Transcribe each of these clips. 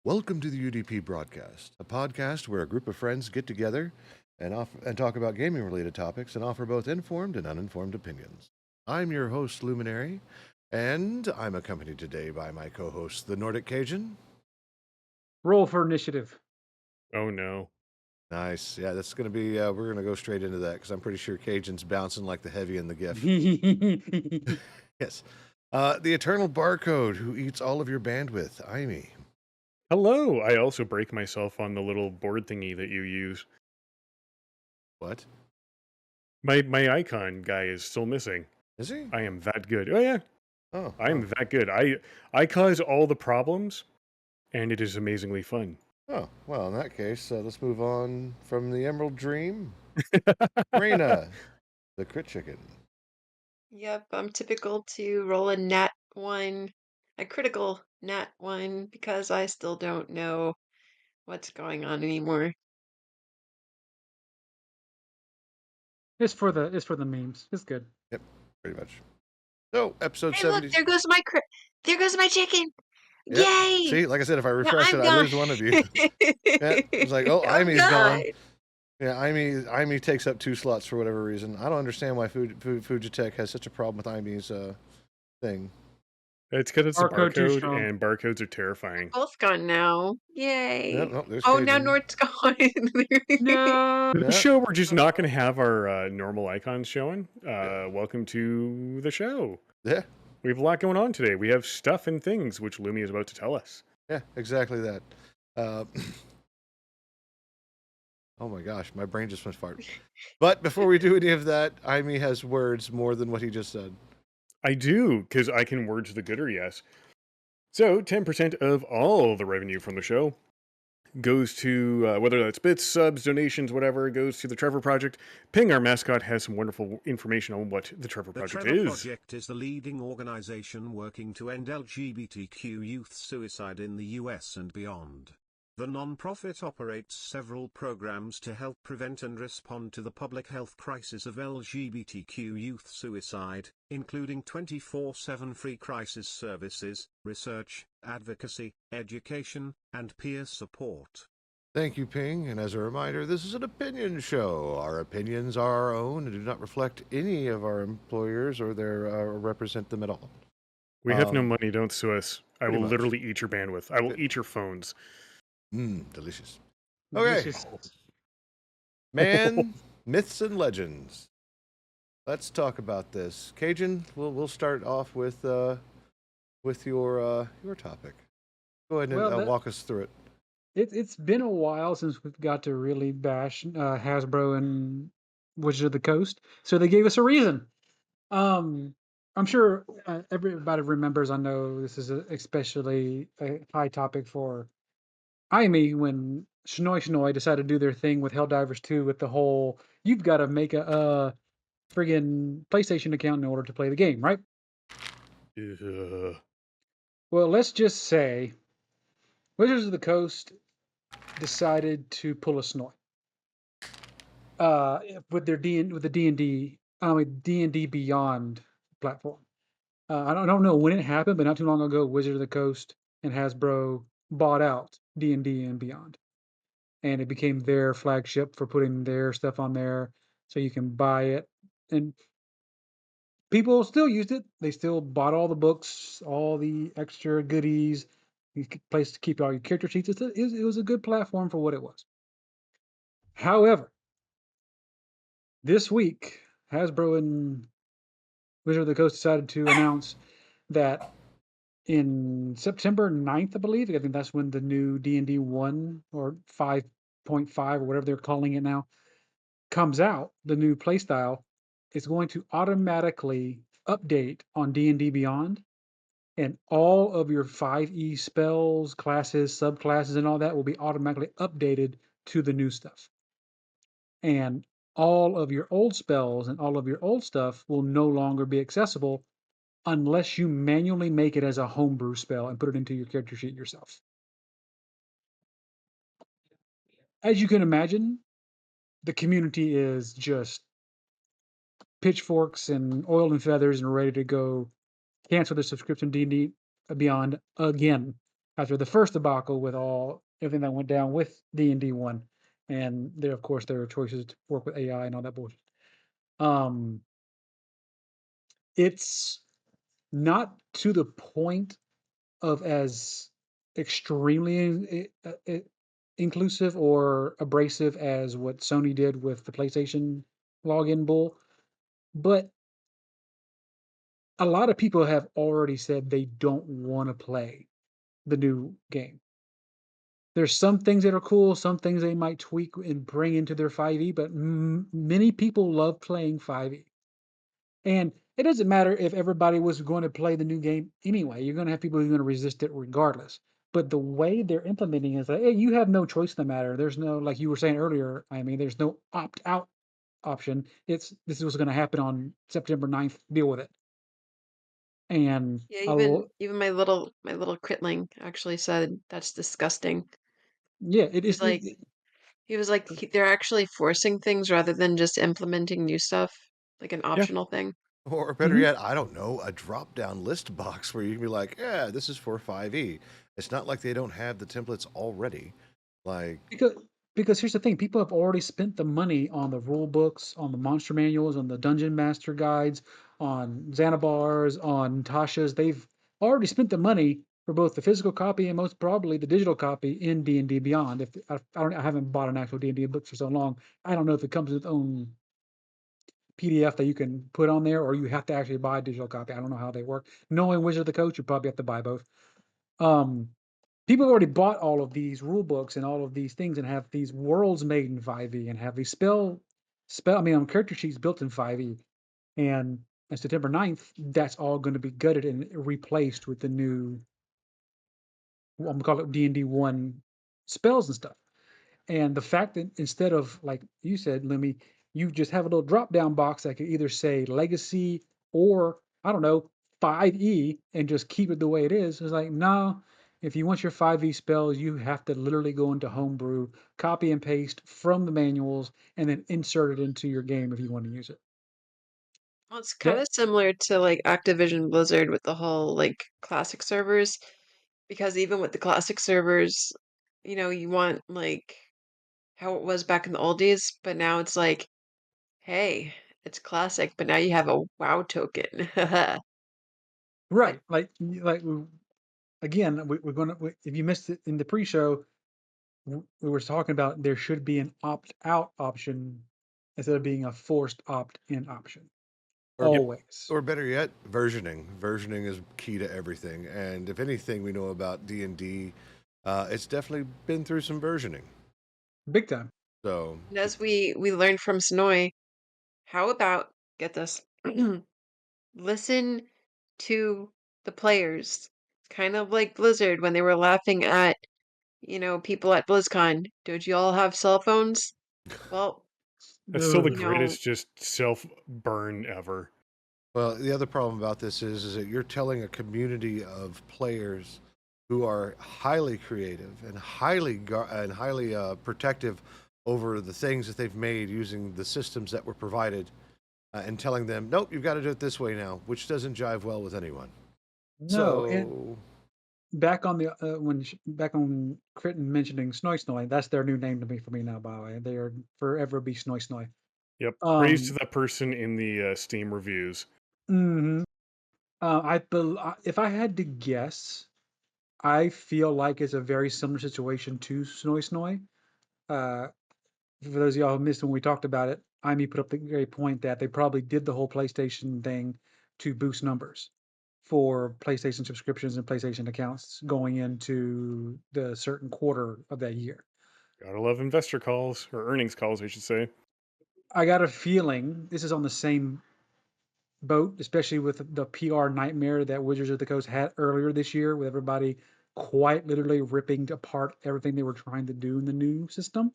Welcome to the UDP broadcast, a podcast where a group of friends get together and talk about gaming-related topics and offer both informed and uninformed opinions. I'm your host, Luminary, and I'm accompanied today by my co-host, the Nordic Cajun. Roll for initiative. Oh no. Nice. Yeah, that's going to be, we're going to go straight into that because I'm pretty sure Cajun's bouncing like the heavy in the gift. Yes. The Eternal Barcode, who eats all of your bandwidth, Amy. Hello. I also break myself on the little board thingy that you use. What? My icon guy is still missing. Is he? I am that good. Oh yeah. Oh, I am that good. I cause all the problems, and it is amazingly fun. Oh, well, in that case, let's move on from the Emerald Dream. Reina, the crit chicken. Yep, I'm typical to roll a nat one, a critical nat one, because I still don't know what's going on anymore. It's for the memes. It's good. Yep, pretty much. So, episode Hey, look, 70. there goes my chicken. Yep. Yay! See, like I said, if I Now refresh I'm it, I gone. lose one of you. Yeah, it's like, oh, I'm Imy's gone. gone. Yeah, Imy takes up 2 slots for whatever reason. I don't understand why Fujitech has such a problem with Imy's thing. It's because it's a Barcode too barcode, strong. and barcodes are terrifying. Both gone now. Yay! No, there's Oh, Cajun. now Nord's gone. No. The Yeah. show, we're just not going to have our normal icons showing. Welcome to the show. Yeah, We have a lot going on today. We have stuff and things, which Lumi is about to tell us. yeah, exactly that. Oh my gosh, my brain just went fart. But before we do any of that, Imy has words more than what he just said. I do, because I can word to the good or yes. So 10% of all the revenue from the show goes to, whether that's bits, subs, donations, whatever, goes to the Trevor Project. Ping, our mascot, has some wonderful information on what the Trevor Project The Trevor is. Project is the leading organization working to end LGBTQ youth suicide in the US and beyond. The non-profit operates several programs to help prevent and respond to the public health crisis of LGBTQ youth suicide, including 24/7 free crisis services, research, advocacy, education, and peer support. Thank you, Ping. And as a reminder, this is an opinion show. Our opinions are our own and do not reflect any of our employers or represent them at all. We have no money, don't sue us. I pretty will much. literally eat your bandwidth. I will eat your phones. Delicious. Okay. Delicious. Man, myths and legends. Let's talk about this. Cajun, we'll start off with your topic. Go ahead and Well, walk us through it. It's been a while since we've got to really bash Hasbro and Wizards of the Coast, so they gave us a reason. I'm sure everybody remembers. I know this is especially a high topic for Amy when Shnoy decided to do their thing with Helldivers 2 with the whole you've got to make a friggin' PlayStation account in order to play the game, right? Ugh. Well, let's just say Wizards of the Coast decided to pull a Snoy with their D&D Beyond platform. I don't know when it happened, but not too long ago, Wizards of the Coast and Hasbro bought out D&D and Beyond, and it became their flagship for putting their stuff on there, so you can buy it, and people still used it. They still bought all the books, all the extra goodies, place to keep all your character sheets. It was a good platform for what it was. However, this week, Hasbro and Wizard of the Coast decided to announce that in September 9th, I believe, I think that's when the new D&D 1 or 5.5 or whatever they're calling it now comes out, the new playstyle is going to automatically update on D&D Beyond, and all of your 5e spells, classes, subclasses, and all that will be automatically updated to the new stuff. And all of your old spells and all of your old stuff will no longer be accessible unless you manually make it as a homebrew spell and put it into your character sheet yourself. As you can imagine, the community is just pitchforks and oil and feathers and ready to go cancel the subscription D&D Beyond again. after the first debacle with everything that went down with D&D 1. And there, of course, there are choices to work with AI and all that bullshit. Um, it's not to the point of as extremely inclusive or abrasive as what Sony did with the PlayStation login bull, but a lot of people have already said they don't want to play the new game. There's some things that are cool, some things they might tweak and bring into their 5e, but many people love playing 5e. And it doesn't matter if everybody was going to play the new game anyway. You're going to have people who are going to resist it regardless. But the way they're implementing is like, hey, you have no choice in the matter. There's no, like you were saying earlier, I mean, there's no opt out option. This is what's going to happen on September 9th. Deal with it. And Yeah, even my little critling actually said that's disgusting. yeah, it He's is. like he was like they're actually forcing things rather than just implementing new stuff, like an Yeah. optional thing. Or better Mhm. yet, I don't know, a drop down list box where you can be like, yeah, this is for 5e. It's not like they don't have the templates already. Like, Because because here's the thing, people have already spent the money on the rule books, on the monster manuals, on the dungeon master guides, on Xanabars, on Tasha's. They've already spent the money for both the physical copy and most probably the digital copy in D&D Beyond. If I haven't bought an actual D&D book for so long, I don't know if it comes with its own PDF that you can put on there or you have to actually buy a digital copy. I don't know how they work. Knowing Wizard of the Coast, you probably have to buy both. Um, People have already bought all of these rule books and all of these things and have these worlds made in 5e and have these character sheets built in 5e. And on September 9th, that's all going to be gutted and replaced with the new, I'm going to call it D&D 1 spells and stuff. And the fact that instead of, like you said, Lemmy, you just have a little drop down box that could either say legacy or, I don't know, 5e and just keep it the way it is. It's like, no, if you want your 5e spells, you have to literally go into homebrew, copy and paste from the manuals, and then insert it into your game if you want to use it. Well, it's kind That of similar to like Activision Blizzard with the whole like classic servers, because even with the classic servers, you want like how it was back in the old days, but now it's like, hey, it's classic, but now you have a WoW token. But right, again, we're gonna if you missed it in the pre-show, we were talking about there should be an opt-out option instead of being a forced opt-in option. or Yep. Always. or better yet, versioning. Versioning is key to everything. And if anything we know about D&D, it's definitely been through some versioning. Big time. So, and as we learned from Sonoy, how about get this? Listen to the players. Kind of like Blizzard when they were laughing at, people at BlizzCon. Don't you all have cell phones? Well, That's still the you know, greatest just self burn ever. well, the other problem about this is that you're telling a community of players who are highly creative and highly protective over the things that they've made using the systems that were provided, and telling them, nope, you've got to do it this way now, which doesn't jive well with anyone. No, and So, back on the back on Critton mentioning Snoy Snoy, that's their new name to me for me now. By the way, they are forever be Snoy Snoy. Yep. Praise to Um, that person in the Steam reviews. mhm. If I had to guess, I feel like it's a very similar situation to Snoy Snoy. Uh, for those of y'all who missed when we talked about it, Amy put up the great point that they probably did the whole PlayStation thing to boost numbers for PlayStation subscriptions and PlayStation accounts going into the certain quarter of that year. Gotta love investor calls, or earnings calls, I should say. I got a feeling this is on the same boat, especially with the PR nightmare that Wizards of the Coast had earlier this year, with everybody quite literally ripping apart everything they were trying to do in the new system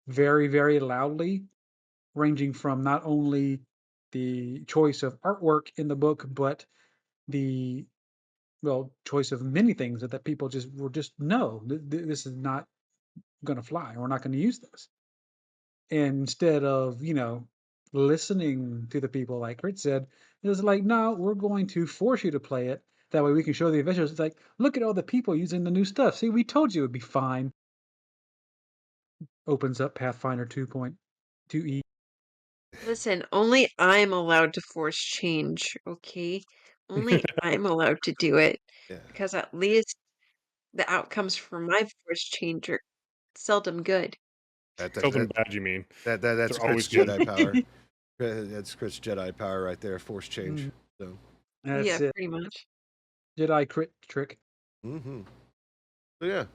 very, very loudly, ranging from not only the choice of artwork in the book, but the choice of many things that people just no, this is not going to fly. We're not going to use this. And instead of listening to the people, like Crit said, it was like, no, we're going to force you to play it. That way we can show the officials. It's like, look at all the people using the new stuff. See, we told you it'd be fine. Opens up Pathfinder 2.2e. Listen, only I'm allowed to force change, okay? Only I'm allowed to do it Yeah, because at least the outcomes from my force change are seldom good. that that Seldom that, bad, you mean? that's They're always Crit's good. Jedi power. That's Crit's Jedi power right there. Force change. Mm, So, Yeah, That's it. pretty much. Jedi crit trick. mm-hmm. So yeah,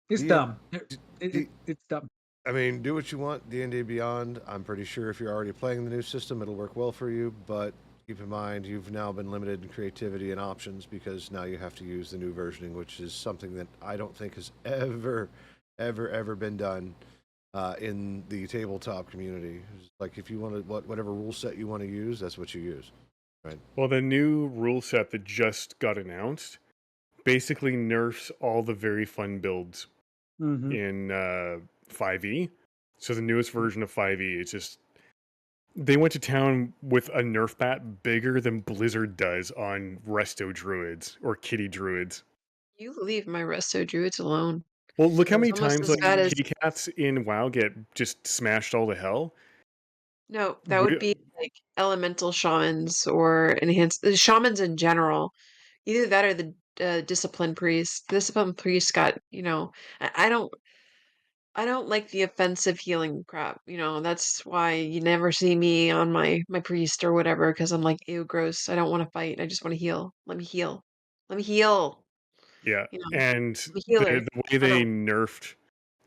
It's D and dumb. D. It's dumb. I mean, do what you want. D&D Beyond. I'm pretty sure if you're already playing the new system, it'll work well for you. But keep in mind, you've now been limited in creativity and options because now you have to use the new versioning, which is something that I don't think has ever been done in the tabletop community. It's like if you want to, whatever rule set you want to use, that's what you use, right? Well, the new rule set that just got announced basically nerfs all the very fun builds Mm-hmm. in 5e. So the newest version of 5e, it's just they went to town with a nerf bat bigger than Blizzard does on resto druids or kitty druids. You leave my resto druids alone. Well, look how It's many almost times as like bad as kitty cats in WoW get just smashed all to hell. no, that would be like elemental shamans or enhanced shamans in general. Either that or the discipline priest. Discipline priest got, I don't like the offensive healing crap. That's why you never see me on my priest or whatever because I'm like, ew, gross. I don't want to fight. I just want to heal. Let me heal. Let me heal. Yeah, You know, and I'm a healer. the way I they don't. nerfed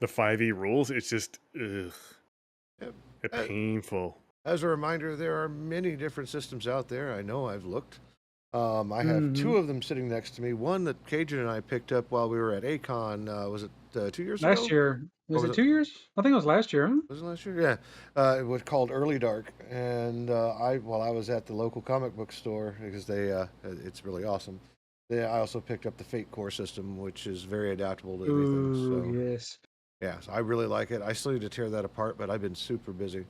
the 5e rules, it's just ugh, Yep. painful. As a reminder, there are many different systems out there. I know I've looked. I have Mm-hmm. two of them sitting next to me. One that Cajun and I picked up while we were at Acon. Was it 2 years Last ago? year. Or Was was it it 2 years? I think it was last year. Huh? Was it last year? Yeah. It was called Early Dark, and while I was at the local comic book store because it's really awesome. I also picked up the Fate Core system, which is very adaptable to everything. Ooh, So yes. yeah, so I really like it. I still need to tear that apart, but I've been super busy.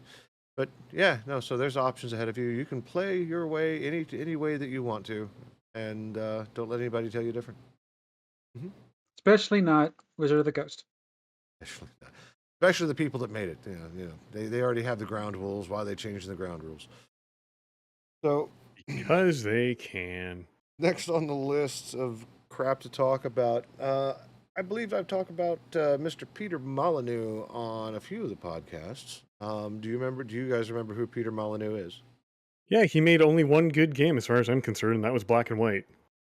But yeah, no. So there's options ahead of you. You can play your way any way that you want to, and don't let anybody tell you different. Hmm. Especially not Wizard of the Coast. Especially the people that made it. They already have the ground rules. Why are they changing the ground rules? So Because they can. next on the list of crap to talk about, I believe I've talked about Mr. Peter Molyneux on a few of the podcasts. Do you guys remember who Peter Molyneux is? Yeah, he made only one good game as far as I'm concerned, and that was Black and White.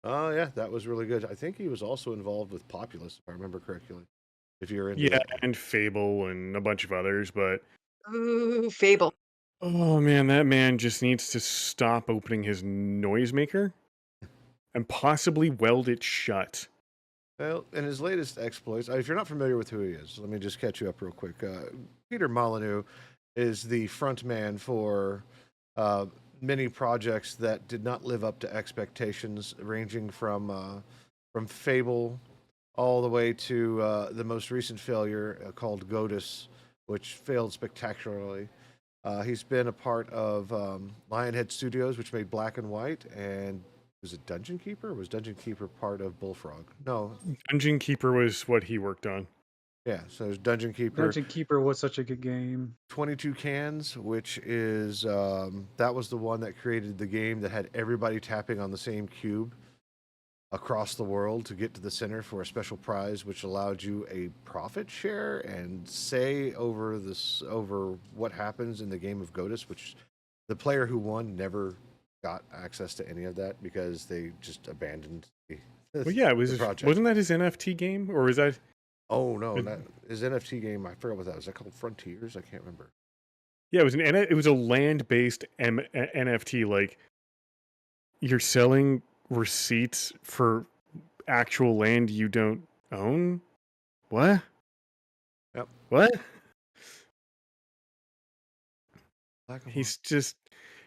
Oh, yeah, that was really good. I think he was also involved with Populous, if I remember correctly. If you're into Yeah, that. and Fable and a bunch of others, but Ooh, Fable. oh man, that man just needs to stop opening his noisemaker and possibly weld it shut. Well, in his latest exploits, if you're not familiar with who he is, let me just catch you up real quick. Peter Molyneux is the front man for many projects that did not live up to expectations, ranging from Fable all the way to the most recent failure called Godus, which failed spectacularly. He's been a part of Lionhead Studios, which made Black and White, and was it Dungeon Keeper? Or was Dungeon Keeper part of Bullfrog? No. Dungeon Keeper was what he worked on. Yeah, so there's Dungeon Keeper. Dungeon Keeper was such a good game. 22 Cans, which is that was the one that created the game that had everybody tapping on the same cube across the world to get to the center for a special prize, which allowed you a profit share and say over what happens in the game of Godus, which the player who won never got access to any of that because they just abandoned Well, yeah, it was. the project. Wasn't that his NFT game, or was that? Oh no, his NFT game. I forgot what that was. That called Frontiers. I can't remember. Yeah, it was a land-based NFT. Like you're selling receipts for actual land you don't own. What? Yep. What? Black and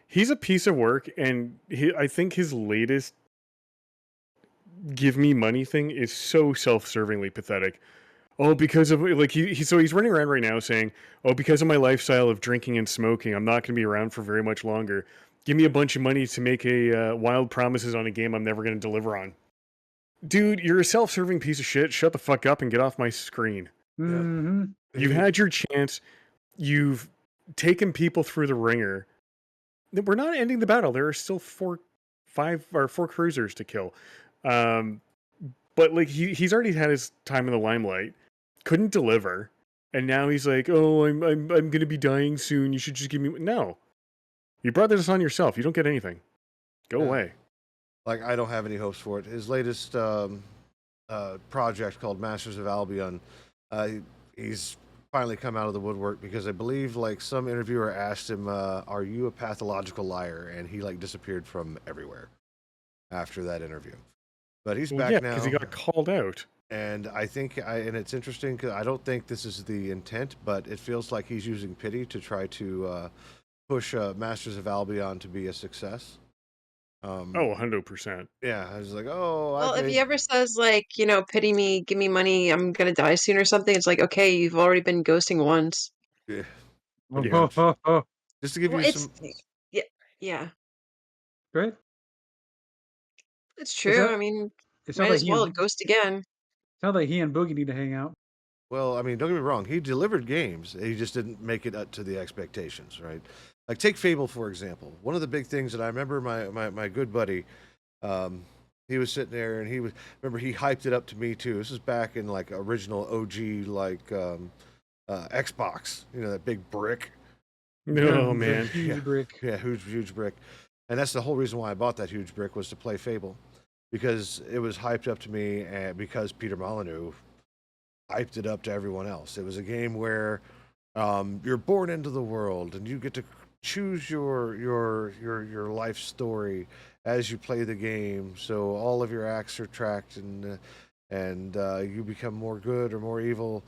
He's a piece of work, and I think his latest give me money thing is so self-servingly pathetic. Oh, because of like he's running around right now saying, "Oh, because of my lifestyle of drinking and smoking, I'm not going to be around for very much longer." give me a bunch of money to make a wild promises on a game I'm never going to deliver on. Dude, you're a self-serving piece of shit. Shut the fuck up and get off my screen. Mm-hmm. You've had your chance. You've taken people through the ringer. We're not ending the battle. There are still four cruisers to kill. But like he's already had his time in the limelight. Couldn't deliver. And now he's like, "Oh, I'm going to be dying soon. You should just give me..." No. You brought this on yourself. You don't get anything. Go away. Like, I don't have any hopes for it. His latest project called Masters of Albion, he's finally come out of the woodwork because I believe like some interviewer asked him, "Are you a pathological liar?" And he like disappeared from everywhere after that interview. But he's back now because he got called out. And I think, and it's interesting because I don't think this is the intent, but it feels like he's using pity to try to push Masters of Albion to be a success. 100%. Yeah, I was like, oh, Well, if he ever says like, pity me, give me money, I'm gonna die soon or something, it's like, okay, you've already been ghosting once. Yeah. Pretty much. much. Just to give Well, you it's some. yeah, Great. it's It true. sounds, I mean, it sounds might like as well ghost again. he and Boogie need to hang out. Well, I mean, don't get me wrong. He delivered games. He just didn't make it up to the expectations, right? Like take Fable for example. One of the big things that I remember my good buddy, he was sitting there and he hyped it up to me too. This is back in like original OG like Xbox, that big brick. No, man. Huge brick. Yeah, huge brick. And that's the whole reason why I bought that huge brick was to play Fable, because it was hyped up to me, and because Peter Molyneux hyped it up to everyone else. It was a game where you're born into the world and you get to choose your life story as you play the game. So all of your acts are tracked, and you become more good or more evil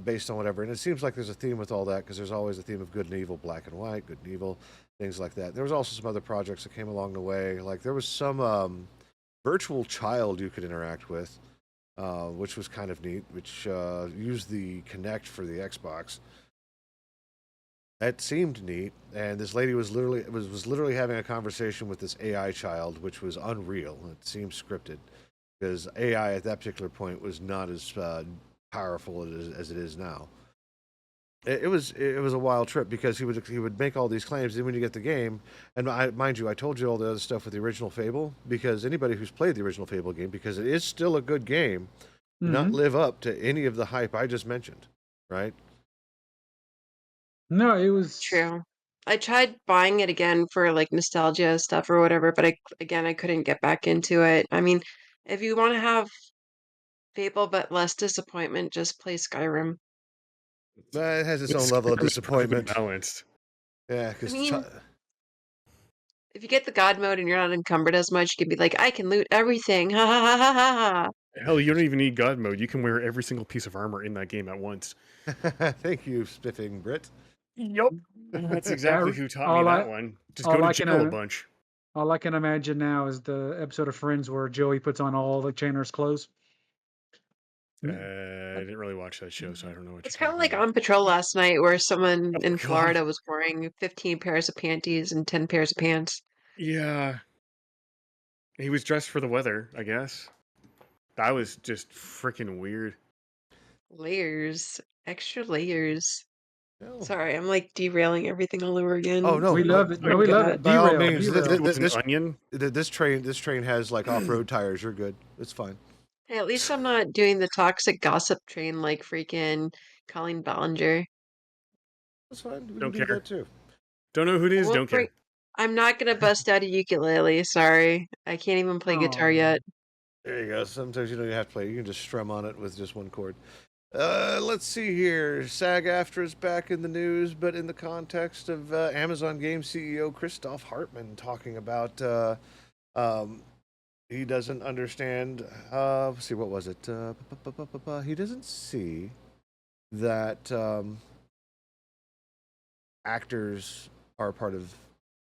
based on whatever. And it seems like there's a theme with all that because there's always a theme of good and evil, black and white, good and evil, things like that. There was also some other projects that came along the way. Like there was some virtual child you could interact with, which was kind of neat, which used the Kinect for the Xbox. That seemed neat, and this lady was literally having a conversation with this AI child, which was unreal. It seemed scripted because AI at that particular point was not as powerful as it is now. It was a wild trip because he would make all these claims. Then when you get the game, and mind you, I told you all the other stuff with the original Fable, because anybody who's played the original Fable game, because it is still a good game, did not live up to any of the hype I just mentioned, right? No, it was True. I tried buying it again for like nostalgia stuff or whatever, but I couldn't get back into it. I mean, if you want to have Fable but less disappointment, just play Skyrim. It has its own level of disappointment. Balanced. Yeah, I because mean, if you get the God mode and you're not encumbered as much, you can be like, I can loot everything. Ha ha ha ha ha ha. Hell, you don't even need God mode. You can wear every single piece of armor in that game at once. Thank you, spiffing Brit. Yup. That's exactly who taught me that one. Just all go to I can, jail a bunch. All I can imagine now is the episode of Friends where Joey puts on all the Chandler's clothes. I didn't really watch that show, so I don't know what It's you're kind of like talking on patrol last night where someone about. in Oh, God. Florida was wearing 15 pairs of panties and 10 pairs of pants. Yeah. He was dressed for the weather, I guess. That was just freaking weird. Layers. Extra layers. No. Sorry, I'm like derailing everything all over again. Oh no, We love it. No, we love it. By all Derail. means, Derail. It was an onion. this train has like off-road tires. You're good. It's fine. Hey, at least I'm not doing the toxic gossip train like freaking Colleen Ballinger. That's fine. We Don't can do care. that too. Don't know who it I is, won't don't care. I'm not gonna bust out a ukulele. Sorry, I can't even play guitar Aw. yet. There you go. Sometimes you don't even have to play. You can just strum on it with just one chord. Let's see here. SAG-AFTRA is back in the news, but in the context of Amazon Game CEO Christoph Hartmann talking about he doesn't understand. Let's see, what was it? He doesn't see that actors are a part of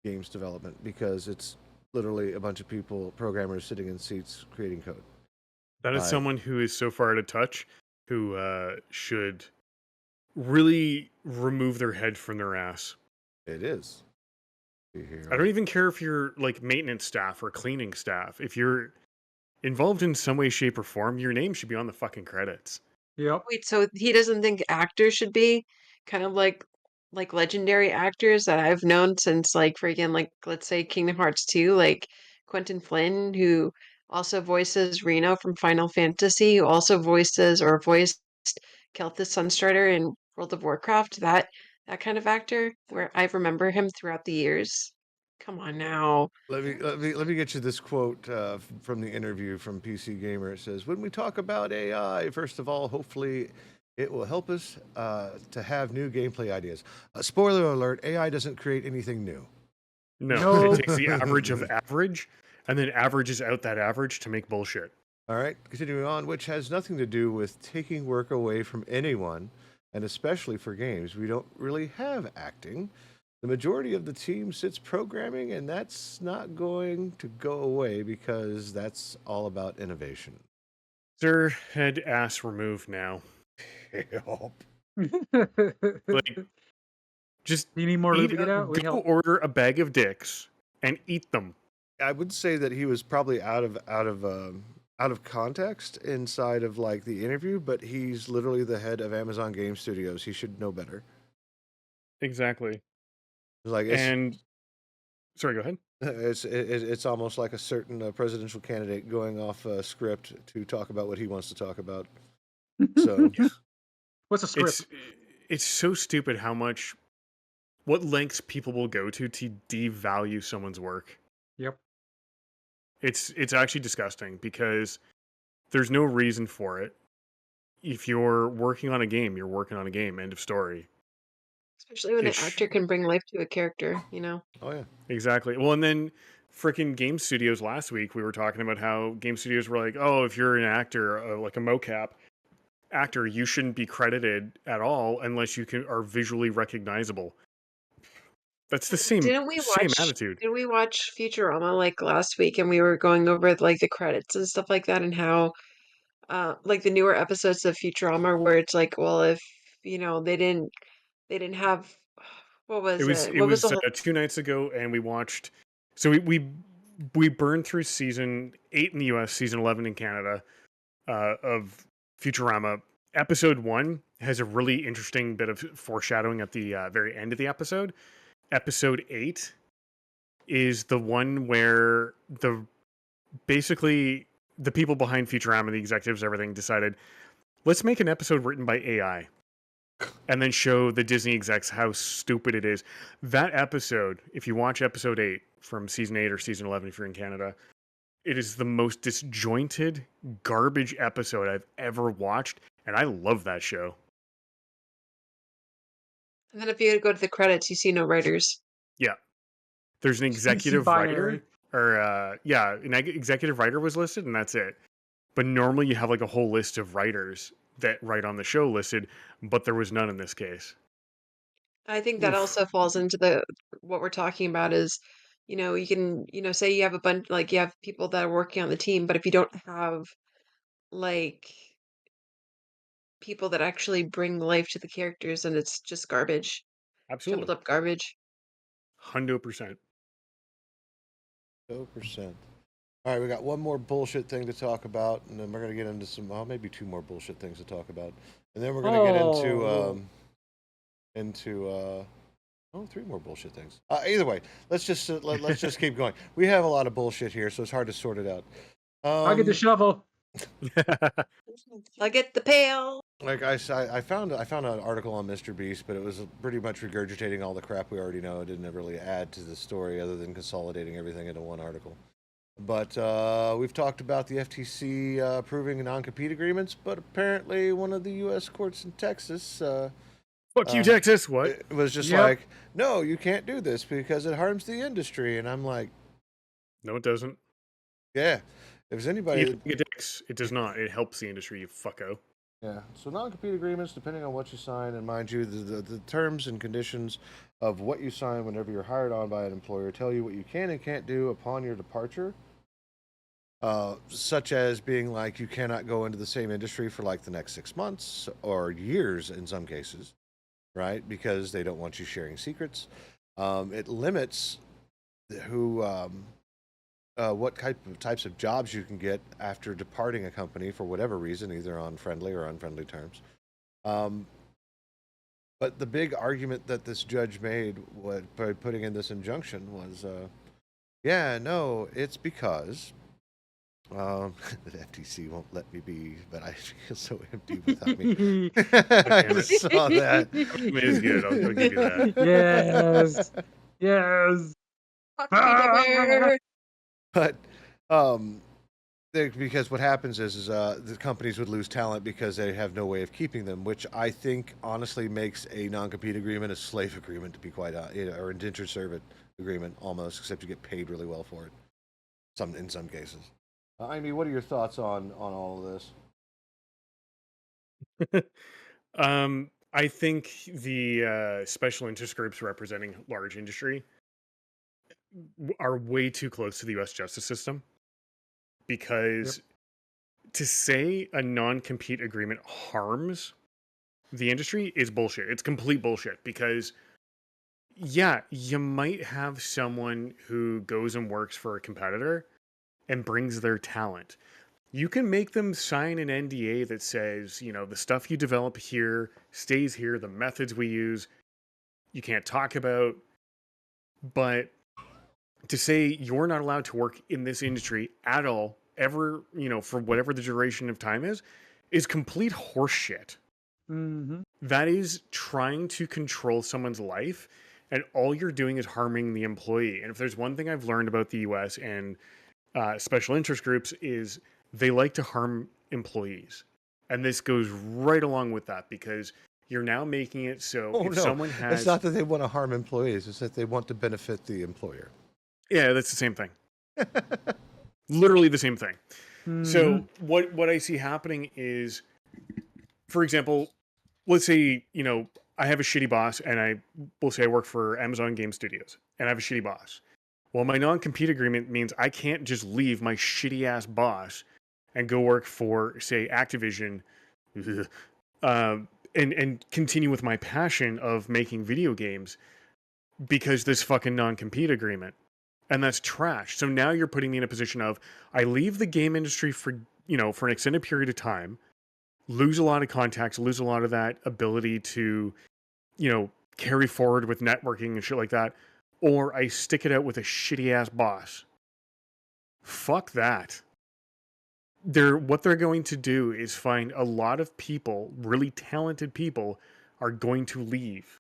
games development because it's literally a bunch of people, programmers sitting in seats creating code. That is Right. someone who is so far out of touch who should really remove their head from their ass. It is. Here. I don't even care if you're like maintenance staff or cleaning staff. If you're involved in some way, shape, or form, your name should be on the fucking credits. Yep. Wait, so he doesn't think actors should be kind of like legendary actors that I've known since like freaking like let's say Kingdom Hearts 2, like Quentin Flynn, who also voices Reno from Final Fantasy, who also voices or voiced Kel'Thas Sunstrider in World of Warcraft, that kind of actor where I remember him throughout the years. Come on now. Let me get you this quote from the interview from PC Gamer. It says, "When we talk about AI, first of all, hopefully it will help us to have new gameplay ideas. Spoiler alert: AI doesn't create anything new. No, No. it takes the average of average and then averages out that average to make bullshit. All right, continuing on, which has nothing to do with taking work away from anyone, and especially for games. We don't really have acting. The majority of the team sits programming, and that's not going to go away because that's all about innovation." Sir, head ass removed now. Help. Like, just You need more lube to get out? We go help. order a bag of dicks and eat them. I would say that he was probably out of context inside of like the interview, but he's literally the head of Amazon Game Studios. He should know better. Exactly. Like And sorry, go ahead. it's almost like a certain presidential candidate going off script to talk about what he wants to talk about. So What's a script? It's so stupid what lengths people will go to devalue someone's work. Yep. It's actually disgusting because there's no reason for it. If you're working on a game, you're working on a game. End of story. Especially when an actor can bring life to a character, you know? Oh yeah. Exactly. Well, and then freaking game studios last week, we were talking about how game studios were like, oh, if you're an actor, like a mocap actor, you shouldn't be credited at all unless you are visually recognizable. That's the same attitude. Didn't we watch Futurama like last week and we were going over like the credits and stuff like that and how like the newer episodes of Futurama where it's like, well, if you know they didn't have what was it? It What was was the whole 2 nights ago, and we watched. So we burned through season 8 in the U.S., season 11 in Canada, of Futurama. Episode 1 has a really interesting bit of foreshadowing at the very end of the episode. Episode 8 is the one where basically the people behind Futurama, the executives, everything, decided, let's make an episode written by AI and then show the Disney execs how stupid it is. That episode, if you watch episode 8 from season 8 or season 11 if you're in Canada, it is the most disjointed garbage episode I've ever watched, and I love that show. and then if you go to the credits, you see no writers. Yeah. There's an executive writer, or an executive writer was listed, and that's it. But normally you have like a whole list of writers that write on the show listed, but there was none in this case. I think that also falls into what we're talking about is, you know, you can, you know, say you have a bunch like you have people that are working on the team, but if you don't have like people that actually bring life to the characters and it's just garbage. Absolutely. Jumbled up garbage. 100%. 100%. All right, we got one more bullshit thing to talk about, and then we're going to get into some, maybe two more bullshit things to talk about, and then we're going to get into three more bullshit things. Either way, let's just let's just keep going. We have a lot of bullshit here, so it's hard to sort it out. I'll get the shovel. I'll get the pail. Like I found an article on Mr. Beast, but it was pretty much regurgitating all the crap we already know. It didn't really add to the story other than consolidating everything into one article. But we've talked about the FTC approving non-compete agreements, but apparently one of the U.S. courts in Texas... Fuck you, Texas! What? It was just like, no, you can't do this because it harms the industry. And I'm like... No, it doesn't. Yeah. If there's anybody... It does not. It helps the industry, you fucko. Yeah. So non-compete agreements, depending on what you sign, and mind you, the terms and conditions of what you sign whenever you're hired on by an employer tell you what you can and can't do upon your departure. Such as being like you cannot go into the same industry for like the next 6 months or years in some cases, right? Because they don't want you sharing secrets. It limits who what types of jobs you can get after departing a company for whatever reason, either on friendly or unfriendly terms. But the big argument that this judge made by putting in this injunction was, yeah, no, it's because the FTC won't let me be, but I feel so empty without me. I Damn it. just saw that. It is good. I'll give you that. Yes. Yes. Fuck Peter Bear. But because what happens is the companies would lose talent because they have no way of keeping them, which I think honestly makes a non-compete agreement a slave agreement, to be quite or indentured servant agreement almost, except you get paid really well for it. In some cases. Amy, what are your thoughts on all of this? I think the special interest groups representing large industry are way too close to the U.S. justice system, because to say a non-compete agreement harms the industry is bullshit. It's complete bullshit, because yeah, you might have someone who goes and works for a competitor and brings their talent. You can make them sign an NDA that says, the stuff you develop here stays here, the methods we use, you can't talk about. But to say you're not allowed to work in this industry at all, ever, for whatever the duration of time is complete horseshit. Mm-hmm. That is trying to control someone's life, and all you're doing is harming the employee. And if there's one thing I've learned about the US and special interest groups, is they like to harm employees. And this goes right along with that, because you're now making it so someone has... It's not that they want to harm employees, it's that they want to benefit the employer. Yeah, that's the same thing. Literally the same thing. Mm-hmm. So what I see happening is, for example, let's say, I have a shitty boss, and we'll say I work for Amazon Game Studios, and I have a shitty boss. Well, my non-compete agreement means I can't just leave my shitty-ass boss and go work for, say, Activision, and continue with my passion of making video games, because this fucking non-compete agreement. And that's trash. So now you're putting me in a position of, I leave the game industry for an extended period of time, lose a lot of contacts, lose a lot of that ability to, carry forward with networking and shit like that, or I stick it out with a shitty ass boss. Fuck that. What they're going to do is find a lot of people, really talented people, are going to leave.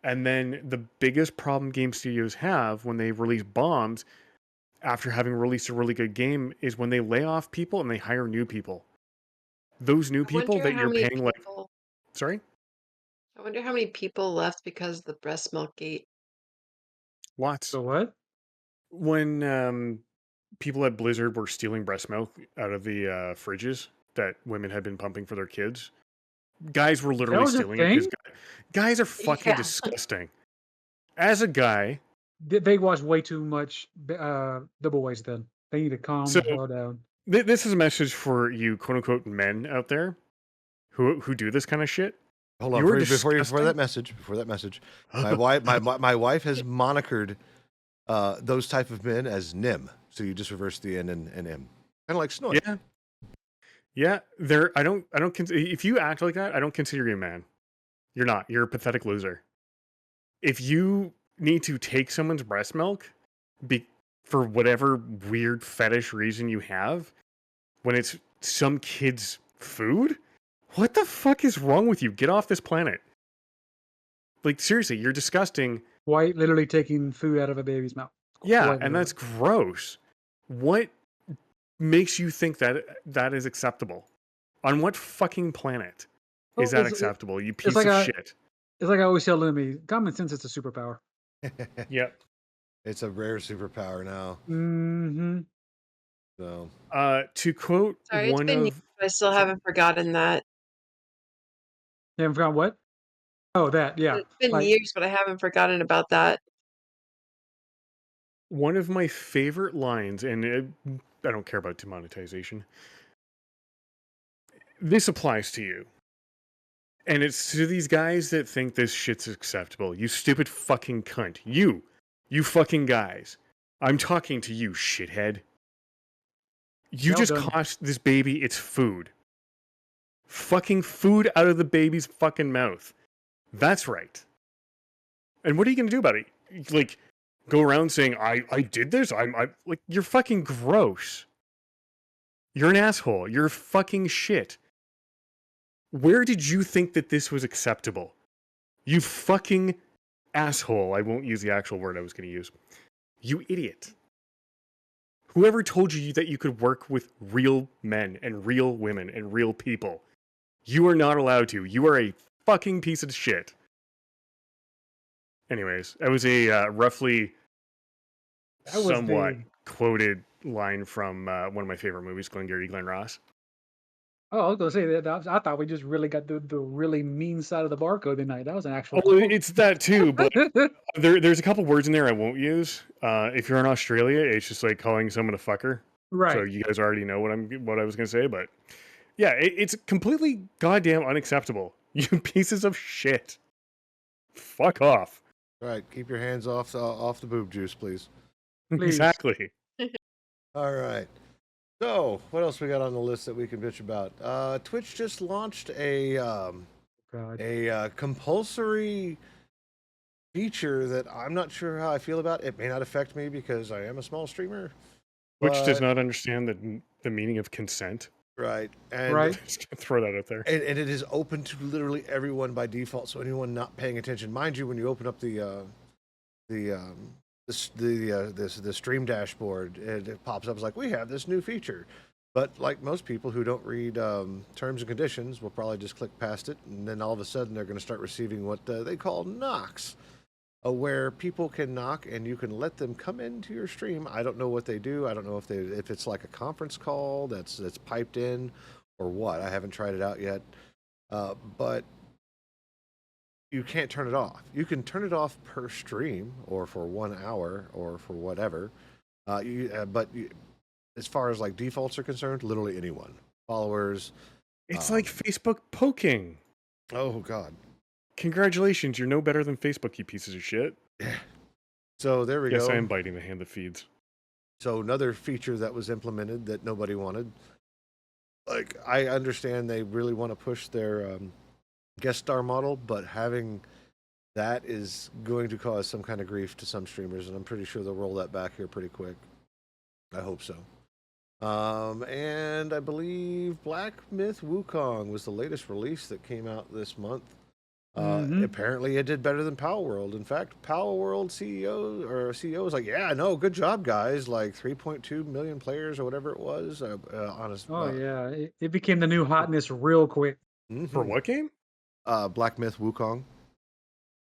And then the biggest problem game studios have when they release bombs after having released a really good game is when they lay off people and they hire new people. Those new people that you're paying Sorry? I wonder how many people left because of the breast milk gate. Lots. So what? When people at Blizzard were stealing breast milk out of the fridges that women had been pumping for their kids, guys were literally stealing it, because guys are fucking disgusting. As a guy, They watch way too much Double Waste. Then they need to calm the hell down. This is a message for you, quote unquote, men out there who do this kind of shit. Hold on, before that message, my wife has monikered those type of men as NIM. So you just reverse the N and M, kind of like snort. Yeah. If you act like that, I don't consider you a man. You're not. You're a pathetic loser. If you need to take someone's breast milk for whatever weird fetish reason you have, when it's some kid's food, what the fuck is wrong with you? Get off this planet. Like, seriously, you're disgusting. White literally taking food out of a baby's mouth. Yeah, and that's gross. What makes you think that is acceptable? On what fucking planet is that acceptable, you piece of shit? It's like I always tell Lemmy, common sense is a superpower. Yep. It's a rare superpower now. Mm-hmm. So, to quote it's been years, but I still haven't forgotten that. You haven't forgotten what? Oh, that, yeah. It's been years, but I haven't forgotten about that. One of my favorite lines, and I don't care about demonetization. This applies to you. And it's to these guys that think this shit's acceptable. You stupid fucking cunt. You fucking guys. I'm talking to you, shithead. You Well just done. cost this baby its food. Fucking food out of the baby's fucking mouth. That's right. And what are you going to do about it? Like, go around saying, I did this? I like, you're fucking gross. You're an asshole. You're fucking shit. Where did you think that this was acceptable? You fucking asshole. I won't use the actual word I was going to use. You idiot. Whoever told you that you could work with real men and real women and real people? You are not allowed to. You are a fucking piece of shit. Anyways, that was a roughly That was somewhat the. quoted line from one of my favorite movies, Glengarry Glen Ross. Oh, I was gonna say that. I thought we just really got the really mean side of the barcode tonight. That was an actual Oh, quote. it's that too, but there's a couple words in there I won't use. If you're in Australia, it's just like calling someone a fucker. So Right. you guys already know what I was gonna say, but yeah, it's completely goddamn unacceptable. You pieces of shit. Fuck off. Right. Keep your hands off the boob juice, please. Please. Exactly. All right. So, what else we got on the list that we can bitch about? Twitch just launched a God. compulsory feature that I'm not sure how I feel about. It may not affect me because I am a small streamer. Which does but- not understand the meaning of consent. Right. And Right. Just gonna throw that out there. And it is open to literally everyone by default. So anyone not paying attention, mind you, when you open up the stream dashboard, it pops up as like, we have this new feature. But like most people who don't read terms and conditions will probably just click past it, and then all of a sudden they're going to start receiving what they call knocks, where people can knock and you can let them come into your stream. I don't know what they do. I don't know if it's like a conference call that's piped in or what. I haven't tried it out yet, but you can't turn it off. You can turn it off per stream or for 1 hour or for whatever. As far as like defaults are concerned, literally anyone, followers. It's like Facebook poking. Oh God! Congratulations, you're no better than Facebook, you pieces of shit. So there we go. Yes, I am biting the hand that feeds. So another feature that was implemented that nobody wanted. Like, I understand they really want to push their guest star model, but having that is going to cause some kind of grief to some streamers, and I'm pretty sure they'll roll that back here pretty quick. I hope so. And I believe Black Myth Wukong was the latest release that came out this month. Apparently it did better than Power World. In fact, Power World CEO was like, yeah, no, good job, guys. Like 3.2 million players or whatever it was. Yeah, it became the new hotness real quick. For what game? Black Myth Wukong.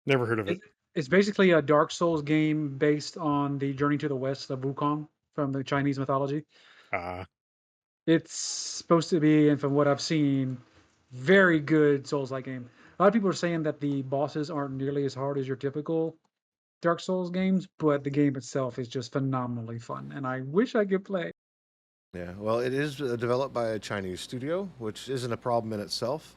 Never heard of it. It's basically a Dark Souls game based on the Journey to the West of Wukong from the Chinese mythology. It's supposed to be, and from what I've seen, very good Souls-like game. A lot of people are saying that the bosses aren't nearly as hard as your typical Dark Souls games, but the game itself is just phenomenally fun, and I wish I could play. Yeah, well, it is developed by a Chinese studio, which isn't a problem in itself.